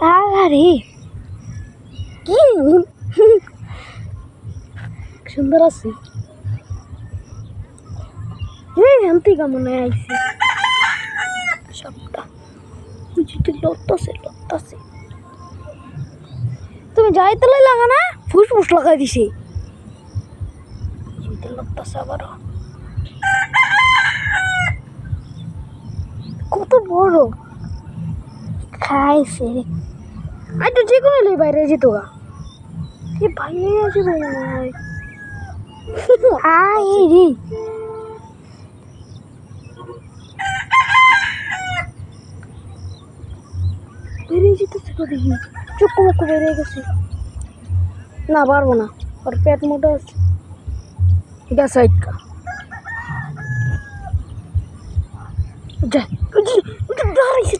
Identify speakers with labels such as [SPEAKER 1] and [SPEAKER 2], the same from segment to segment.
[SPEAKER 1] আরে কি সুন্দর আছে এমতি কেমন আইসি সবটা বুঝতে লড়তাছে তুমি যাইতে লাগা না ফুসফুস লাগাই দিছে লড়তাছে আবার কত বড় খাইছে আই তো যে কোনো লই বাইরে যেত গা এ বাইরে আছে ভাই আই রে বেরিয়ে যেতেছে তো দেখি চুক্কু মুক্কু বেরিয়ে গেছে না পারবো না ওর পেট মোটা আছে এটা সাইড কা দাঁড়াইছে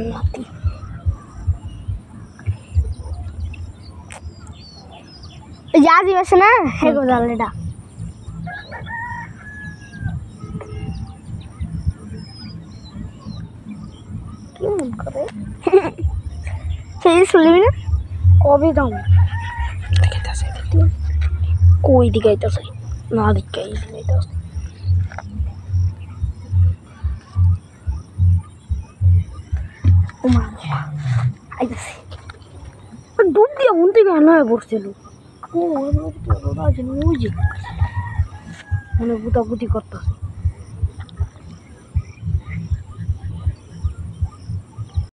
[SPEAKER 1] নাতি যা দিবস না হে গো জালেটা কি মন করে সেই শুনবি না কবে দাম কই দিকে আইতাছে না দিকে আইতাছে আইতাছে ডুব দিয়ে মন থেকে আনা পড়ছিল ও মানে বুতাবুতি করতেছে